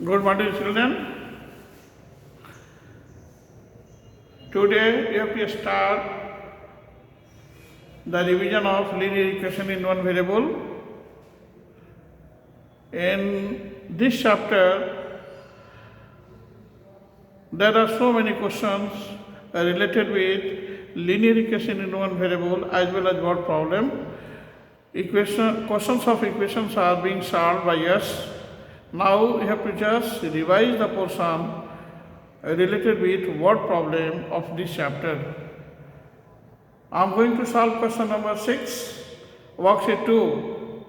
Good morning, children. Today we have to start the revision of linear equation in one variable. In this chapter, there are so many questions related with linear equation in one variable as well as word problem. Questions of equations are being solved by us. Now we have to just revise the portion related with word problem of this chapter. I am going to solve question number 6, worksheet 2.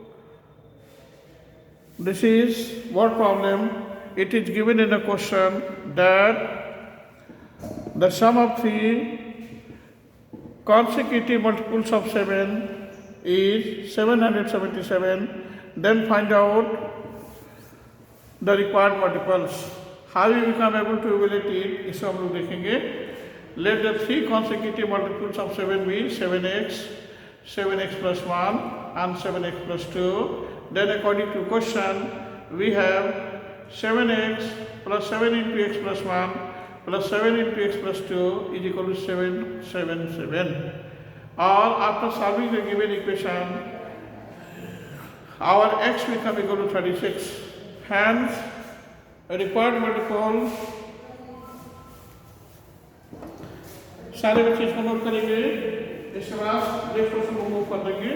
This is word problem. It is given in a question that the sum of three consecutive multiples of 7 is 777. Then find out the required multiples. How we become able to evaluate it, इसे हम लोग देखेंगे. Let the three consecutive multiples of 7 be 7x, 7x plus 1 and 7x plus 2. Then according to question, we have 7x plus 7 into x plus 1 plus 7 into x plus 2 is equal to 777. Or after solving the given equation, our x become equal to 36. Hence, required multiple सारे बच्चे इसको note करेंगे. इसके बाद next question को move कर देंगे.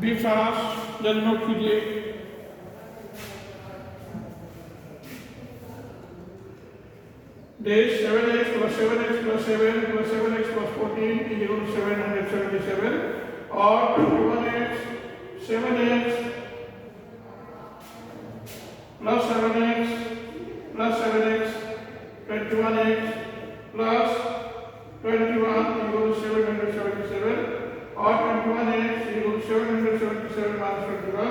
B fast जल्द नोट कीजिए. This 7x plus 7x plus 7 plus 7x plus 14 is equal to 777, or 21x 7x plus 7x plus 7x 21x plus 21 is equal to 777, or 21x is equal to 777 minus 21,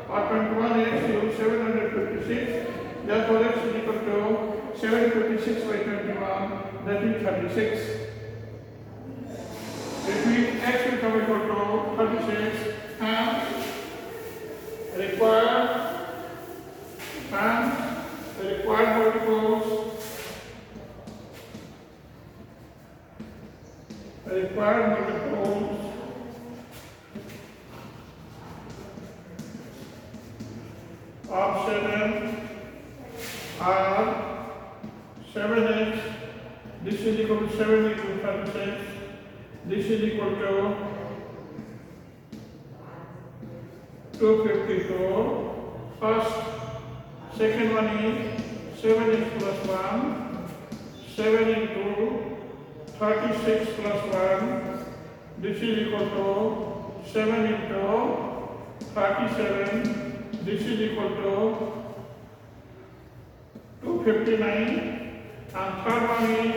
or 21x is equal to 756. Therefore, x is equal to 756 by 21, that is 36. It means x will come equal to 36 and required multiples of 7 are 7x, this is equal to 7 into 36, this is equal to 254. First, second one is 7x plus 1, 7 into 36 plus 1, this is equal to 7 into 37, this is equal to 259. And third one is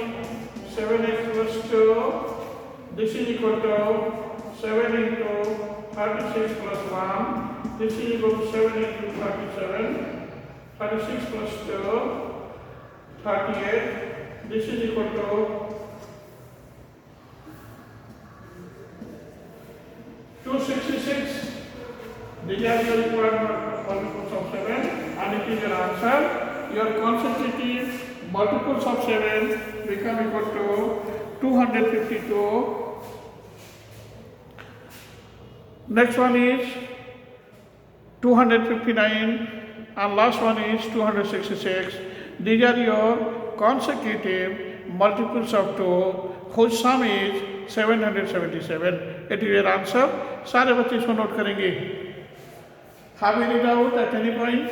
7x plus 2, this is equal to 7 into 36 plus 1, this is equal to 7 into 37, 36 plus 2, 38, this is equal to 266. These are your required multiples of 7 and it is your answer. Your consecutive multiples of 7 become equal to 252. Next one is 259 and last one is 266. These are your consecutive multiples of 2 whose sum is 777. It is your answer. सारे बच्चे इसको note करेंगे. Have you read out at any point?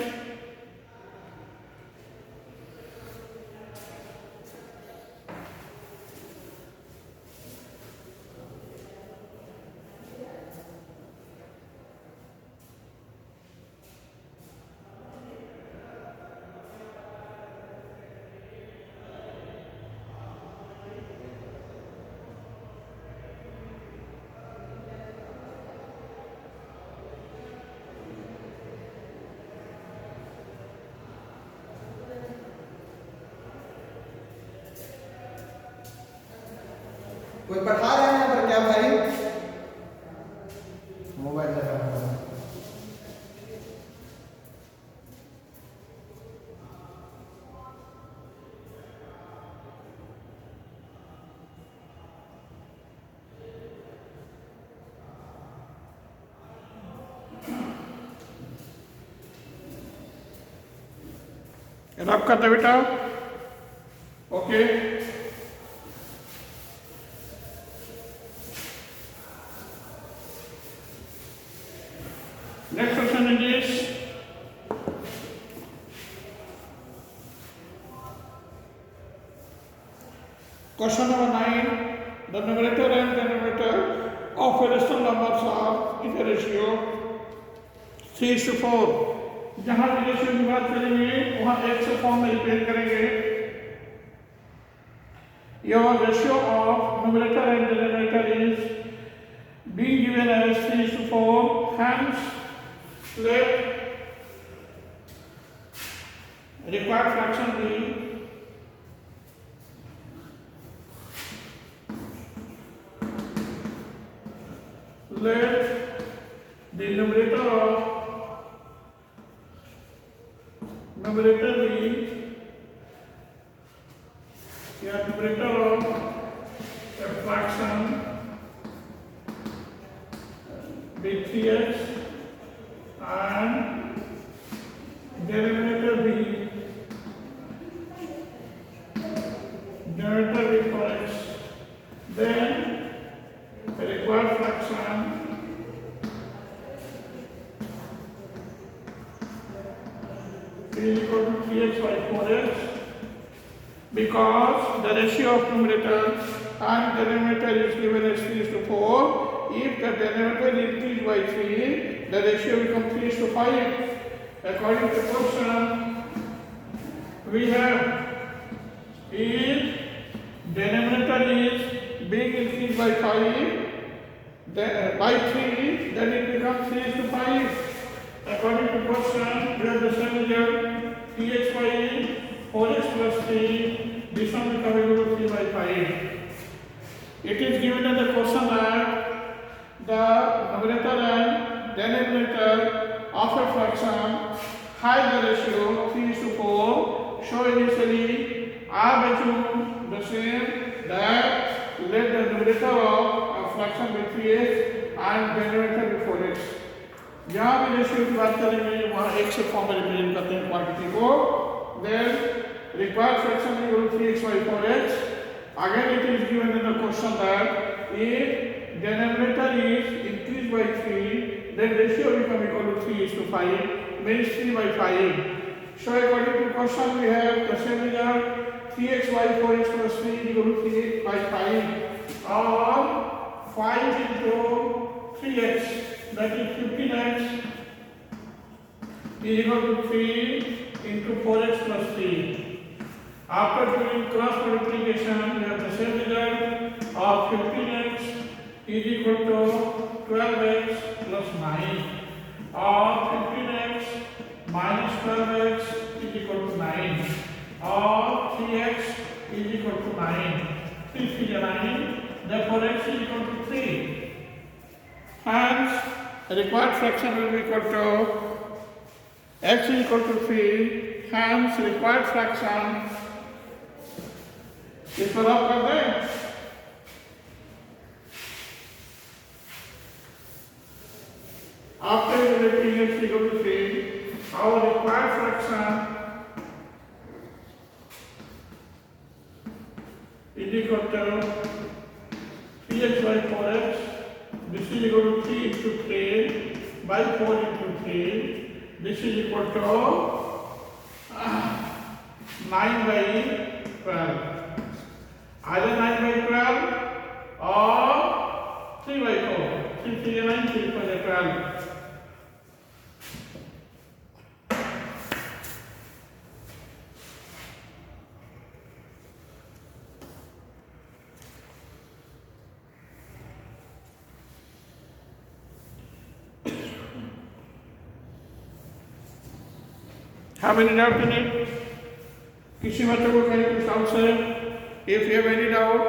कोई पढ़ा रहा है यहाँ पर क्या भाई? मोबाइल लगा हुआ है। रब करते बेटा। Okay, next question is question number 9. The numerator and denominator of a rational numbers are in a ratio 3:4. जहाँ भी रेशियो की बात करेंगे वहाँ एक से फॉर्म में रिपेयर करेंगे। Your ratio of numerator and denominator is being given as 3:4. Hence, let required fraction be let the numerator be numerator of a fraction be 3x and denominator be 4x. Then the required fraction is equal to 3x by 4x, because the ratio of numerator and denominator is given as 3:4. If the denominator is increased by 3, the ratio becomes 3:5. According to question, we have if denominator is being increased by 5, by 3, then it becomes 3:5. According to question, we have the same result, 3x by 4x plus 3, this one becomes equal to 3 by 5. It is given in the question that the numerator and denominator of a fraction have the ratio 3:4. So initially, I assume the same that let the numerator of a fraction be 3x and denominator be 4x. जहाँ भी ratio की बात करेंगे वहाँ एक से form में represent करते हैं क्वांटिटी को। Then required fraction is equal to 3x by 4x. Again it is given in the question that if denominator is increased by 3, then ratio become equal to 3:5, means 3 by 5. So according to question we have the same result, 3x by 4x plus 3 is equal to 3 by 5, or 5 into 3x, that is 15x is equal to 3 into 4x plus 3. After doing cross multiplication, we have the same result of 15x is equal to 12x plus 9, or 15x minus 12x is equal to 9, or 3x is equal to 9. 3 is 9, therefore x is equal to 3. Hence, the required fraction will be equal to x is equal to 3. Hence, required fraction इसको रब कर दें। After evaluating x equal to 3, our required fraction is equal to 3x by 4x. This is equal to 3 into 3 by 4 into 3. This is equal to 9 by 12. Either 9 by 12 or 3 by 4. 3 3 9, 3 4 12. Have any doubt in it? किसी बच्चों को कहीं कुछ doubt है? If you have any doubt,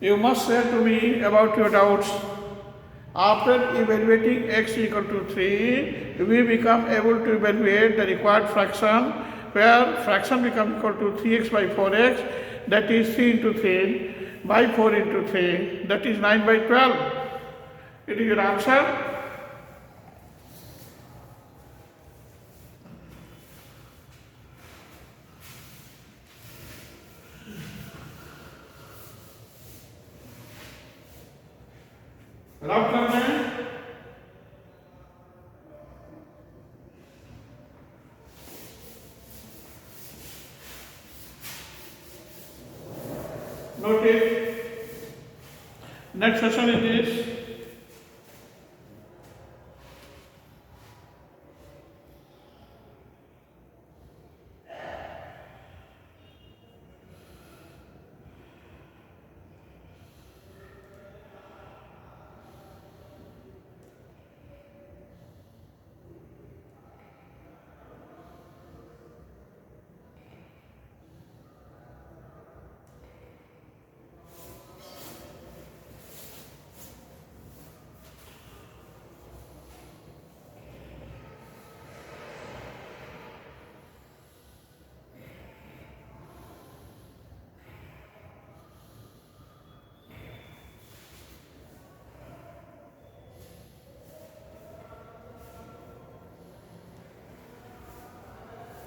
You must say to me about your doubts. After evaluating x equal to 3, we become able to evaluate the required fraction, where fraction becomes equal to 3x by 4x, that is 3 into 3 by 4 into 3, that is 9 by 12. It is your answer. रब करना है note it. Next question is this.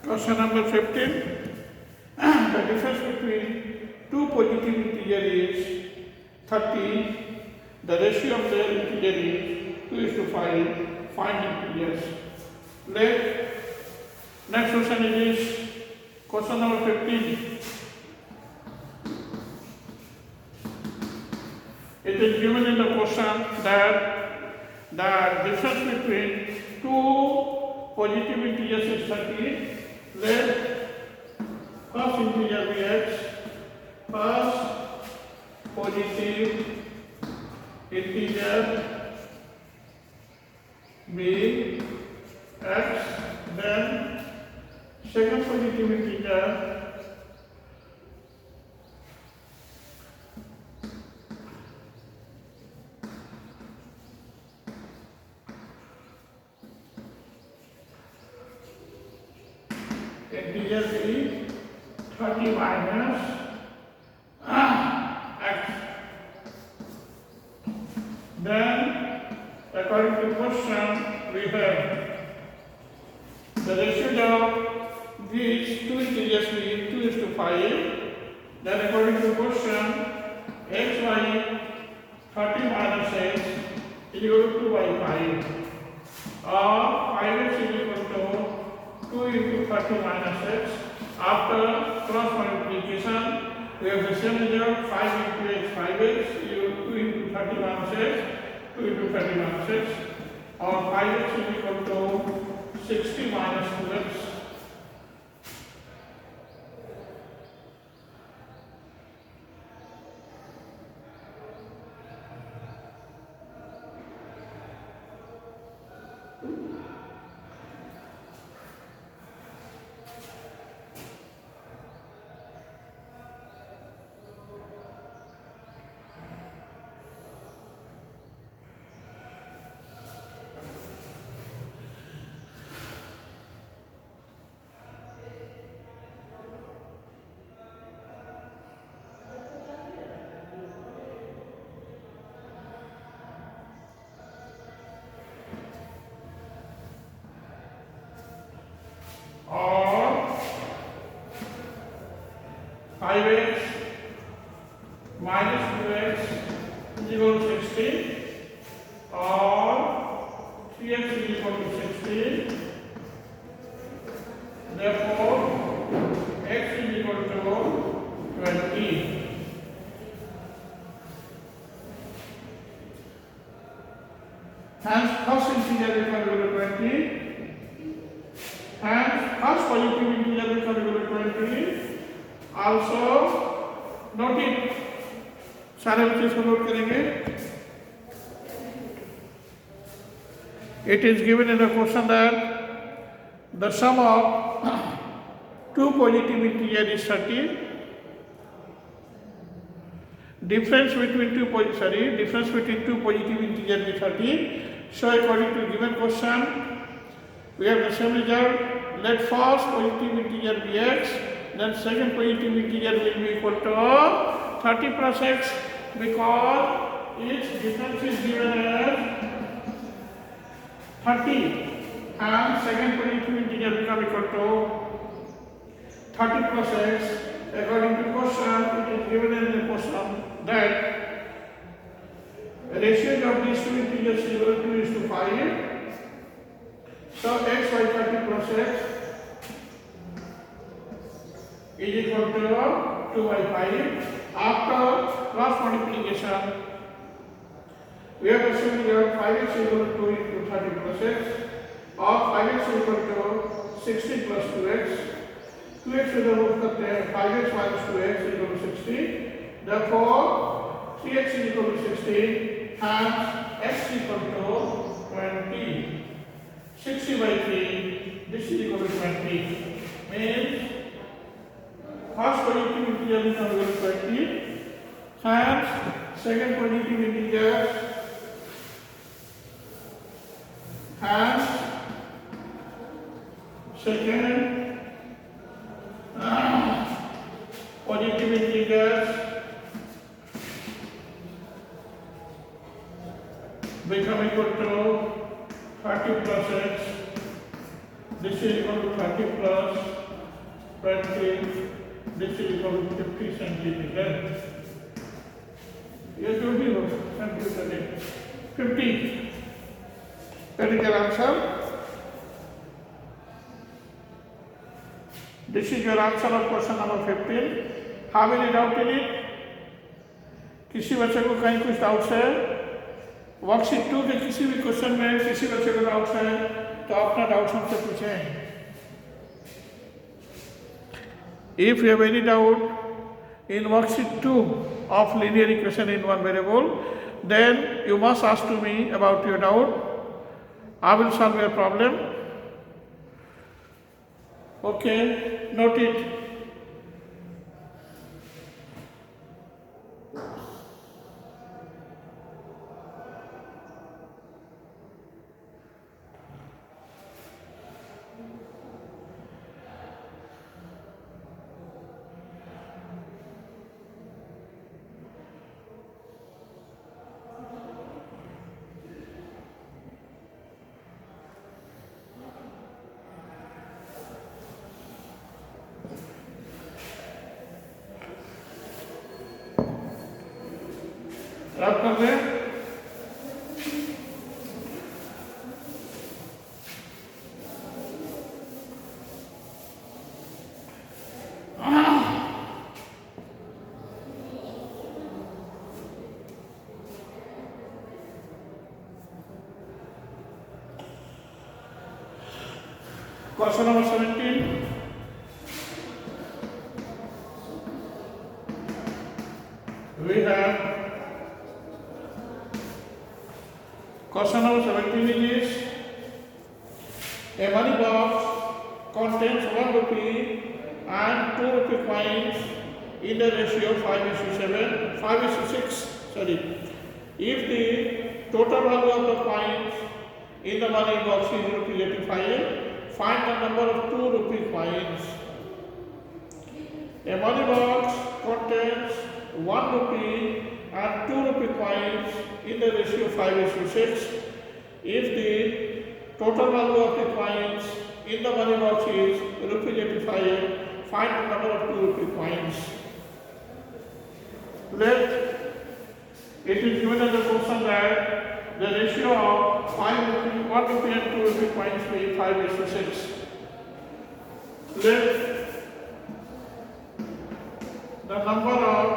Question number 15. The difference between two positive integers is 30. The ratio of their integer is 2:5. Find integers. Next question is question number 15. It is given in the question that the difference between two positive integers is 30. Let first integer be x, first positive integer be x, then second positive integer integer be 30 minus x. Then according to question we have the ratio of these two integers be 2:5. Then according to question x by 30 minus x is equal to 2 by 5, or 5x is equal to 2 into 30 minus x. After cross multiplication, we have the same result. 5 into x, 5x, 2 into 30 minus x, 2 into 30 minus x, or 5x is equal to 60 minus 2x. Or 5x minus 2x is equal to 60, or 3x is equal to 60. Therefore, x is equal to 20. Hence, first integer will come equal to 20. And first positive integer will come equal to 20. Also, note it. सारे बच्चे इसको note करेंगे. It is given in the question that the sum of two positive integers is 30. difference between two positive integers be 30. So according to given question, we have the same result. Let first positive integer be x, then second positive integer will be equal to 30 plus x, because its difference is given as 30 and second positive integer become equal to 30 plus x. According to question, it is given in the question that ratio of these two integers is equal to 5. So x by 30 plus x is equal to 2 by 5. After cross multiplication, we have assumed that 5x is equal to 2 into 30 plus x, or 5x is equal to 16 plus 2x. 2x is equal to 5x minus 2x is equal to 60. Therefore, 3x is equal to 16, hence x is equal to 20. 60 by 3, this is equal to 20. Means first positive integer becomes equal to 20. Hence, second positive integer, hence second positive integers become equal to 30 plus x. This is equal to 30 plus 20. This is equal to 50 centimeters. Yes, you will computer 50. That is your answer. This is your answer of question number 15. Have any doubt in it? किसी बच्चे को कहीं कुछ doubts है? Worksheet 2 के किसी भी question में किसी बच्चे को डाउट्स है तो अपना डाउट्स हमसे पूछें. If you have any doubt in worksheet 2 of linear equation in one variable, then you must ask to me about your doubt. I will solve your problem. Okay, note it. रब कर दें. Question number 17. We have question number 17 is a money box contains 1 rupee and 2 rupee coins in the ratio 5:6. If the total value of the coins in the money box is rupee 85, find the number of 2 rupee coins. A money box contains 1 rupee and 2 rupee coins in the ratio 5:6. If the total value of the coins in the money box is rupee 85, find the number of 2 rupee coins. It is given as a question that the ratio of 1 rupee and 2 rupee coins be 5:6. Let the number of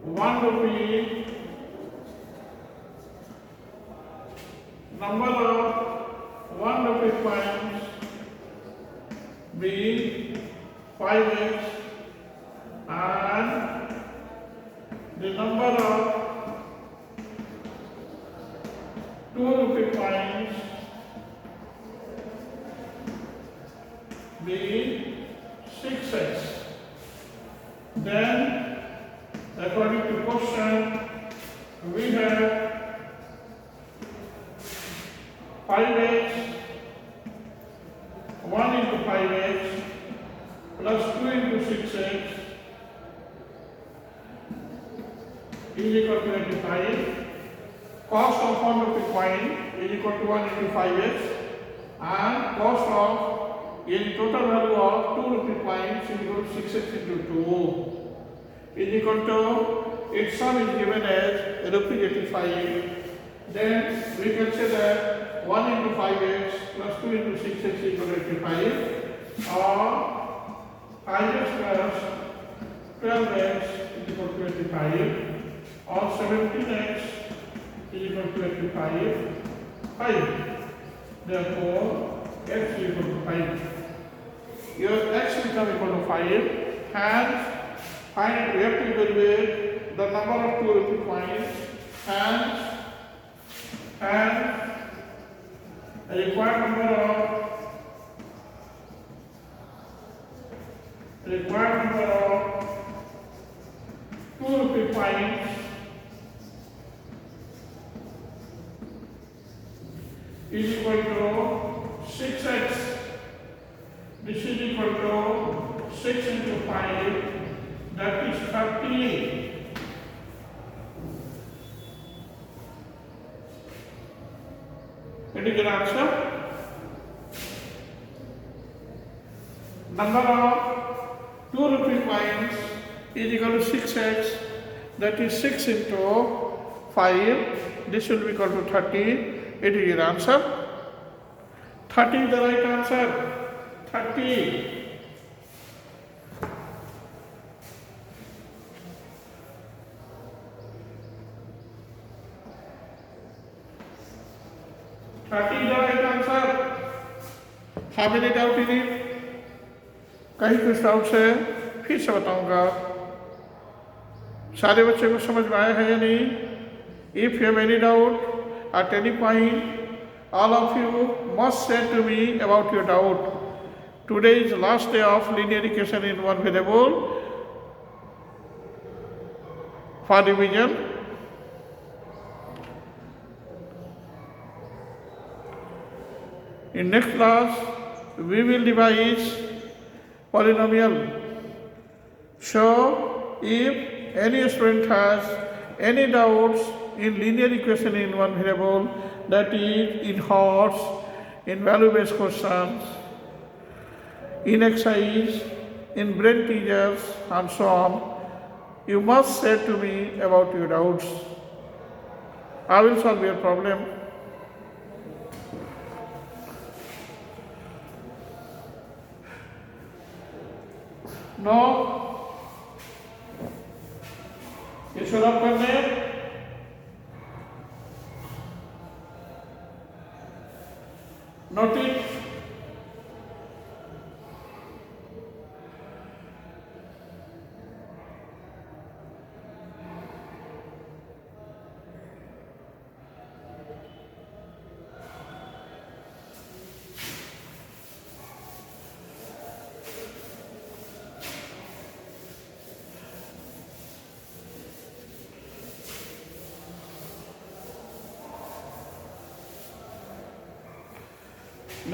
1 rupee, coins be 5x and the number of 2 rupee coins be 6x. Then according to question, we have 5x 1 into 5x plus 2 into 6x is equal to 85. Cost of 1 rupee coin is equal to 1 into 5x, and cost of total value of 2 rupee coins is equal to 6x into 2 is equal to, its sum is given as rupee 85. Then we can say that 1 into 5x plus 2 into 6x is equal to 85, or 5x plus 12x is equal to 85, or 17x is equal to 85, 5. Therefore, x is equal to 5. Your x becomes equal to 5. Hence, we have to evaluate the number of 2 rupee coins, and a required number of 2 rupee coins is equal to 6x. This is equal to 6 into 5, that is 38. What is your answer? Number of 2 rupee coins is equal to 6x, that is 6 into 5, this will be equal to 30. It is your answer. 30 is the right answer. 30. Is the right answer. How many doubt in it? कहीं कुछ doubt है, फिर से बताऊंगा. सारे बच्चे को समझ में आया है या नहीं? If you have any doubt at any point, all of you must say to me about your doubt. Today is the last day of linear equation in one variable for revision. In next class, we will devise polynomial. So, if any student has any doubts in linear equation in one variable, that is in horse, in value-based questions, in exercise, in brain teasers, and so on, you must say to me about your doubts. I will solve your problem. No. ये solve करने notice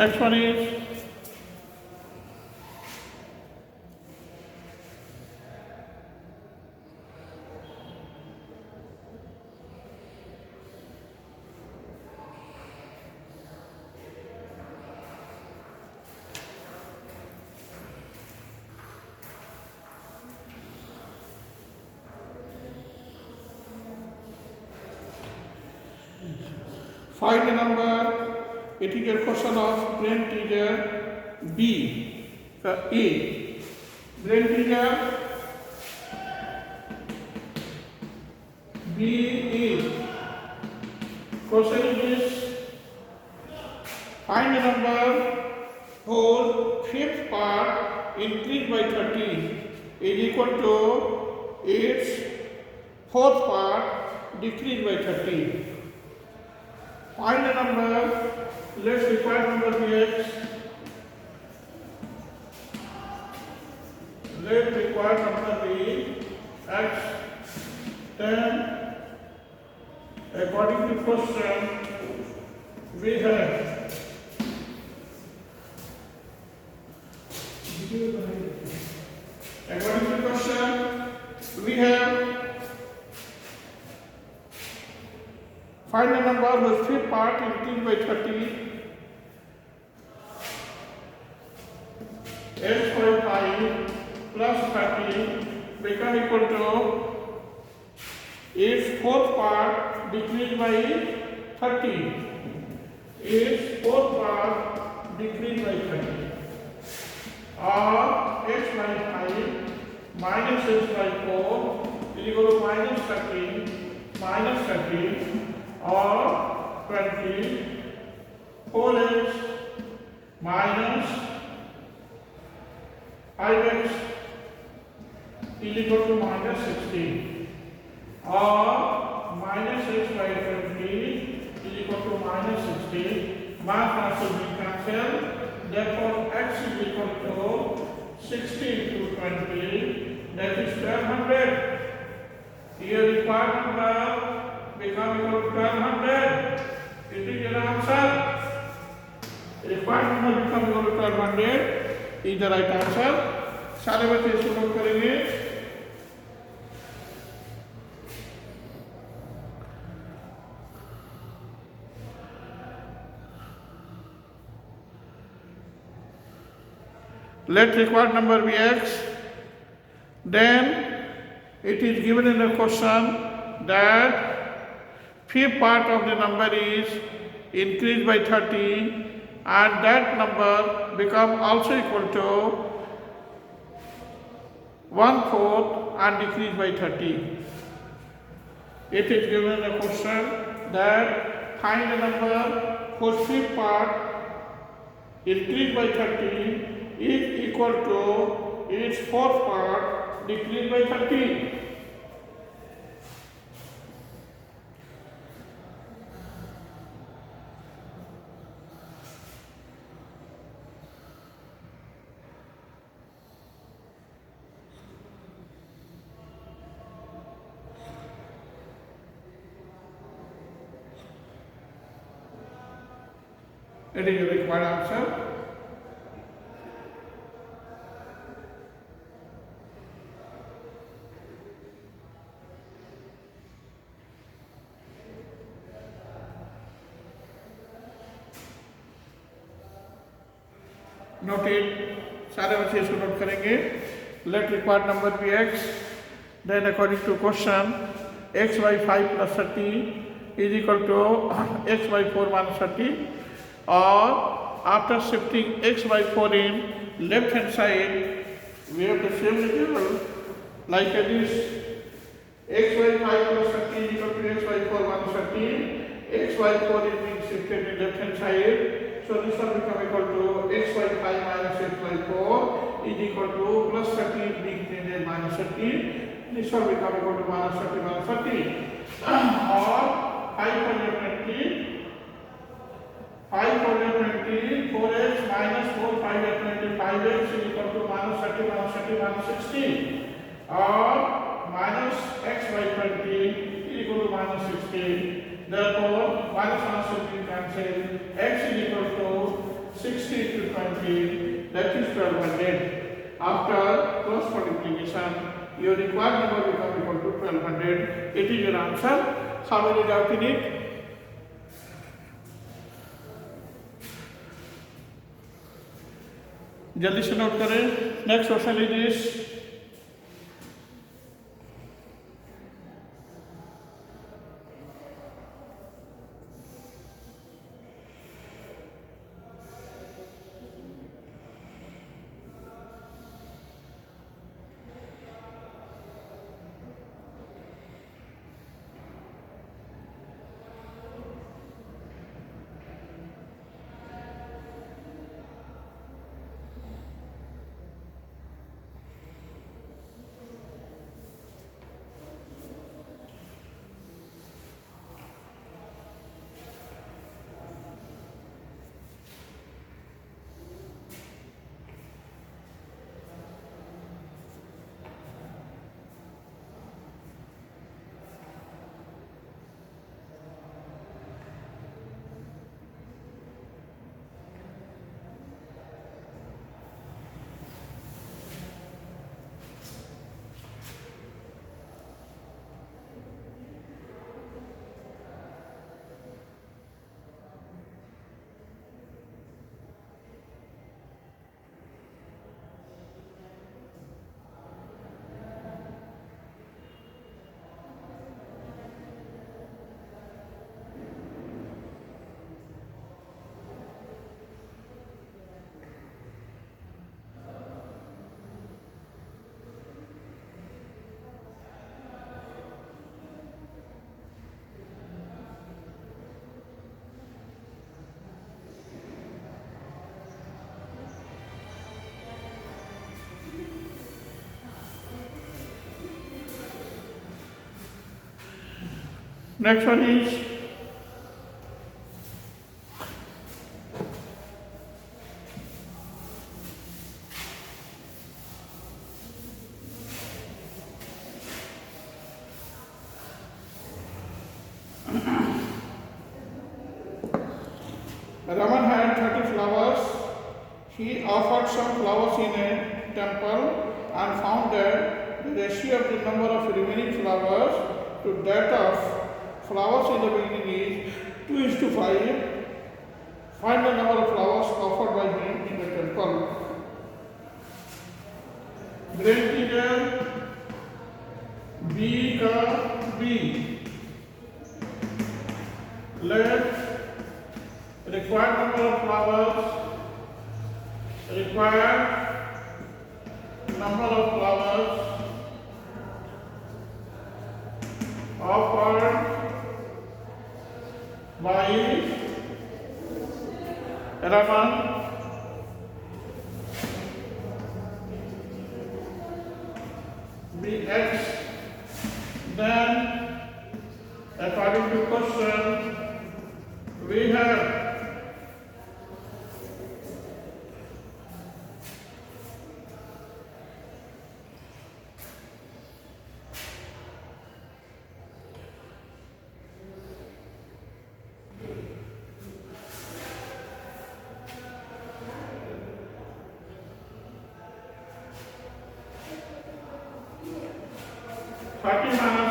next one is find the number. It is a question of brain teaser B. A. Brain teaser B is. Question is this: find the number whose fifth part increased by 30 is equal to its fourth part decreased by 30. Find the number. Let's require number be x. Let required number be x Then, according to question, we have according to question, we have find a number whose fifth part increased by 30. S by 5 plus 30 become equal to its fourth part decreased by 30. Its fourth part decreased by 30. Or x by 5 minus x by 4 is equal to minus 30 or 20 4x minus 5x is equal to minus 16 or minus x by 20 is equal to minus 16. Math has to be cancelled. Therefore, x is equal to 16 to 20, that is 1200. Here required number become equal to 1200. It is your answer. Required number become equal to 1200 is the right answer. सारे बच्चे इसको note करेंगे. Let required number be x. Then it is given in the question that fifth part of the number is increased by 30 and that number become also equal to 1/4 and decreased by 30. It is given in the question that find a number whose fifth part increased by 30 is equal to its fourth part decreased by 30. It is the required answer. Note it. सारे बच्चे इसको note करेंगे. Let required number be x. Then according to question, x by 5 plus 30 is equal to x by 4 minus 30. Or after shifting x by 4 in left hand side, we have the same result like this. X by 5 plus 30 is equal to x by 4 minus 30. X by 4 is being shifted in left hand side. So this will become equal to x by 5 minus x by 4 is equal to plus 30 being changed minus 30. This will become equal to minus 30 minus 30. Or 520, 4x minus 4, 520, 5x is equal to minus 30 minus 30 minus 60. Or minus x by 20 is equal to minus 60. Therefore, minus minus will be cancelled. X is equal to 60 to 20, that is 1200. After cross multiplication, your required number become equal to 1200. It is your answer. How many doubt in it? जल्दी से note करें. Next question is this. Next one is Raman had 30 flowers. He offered some flowers in a temple and found that the ratio of the number of remaining flowers to that of flowers in the beginning is 2:5. Find the number of flowers offered by him in the temple. Great teacher B का B. Let required number of flowers offered by Raman be X, then according to question we have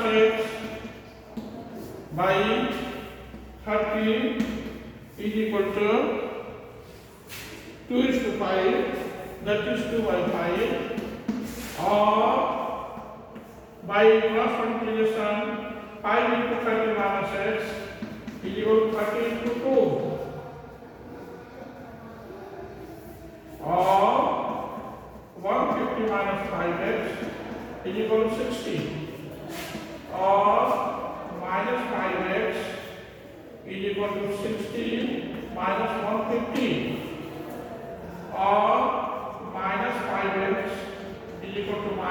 -X by 30 is equal to 2:5, that is 2/5, or by cross multiplication 5 into 30 minus x is equal to 30 into 2, or 150 minus 5x is equal to 60, or minus 5x is equal to 60 minus 150, or minus 5x is equal to minus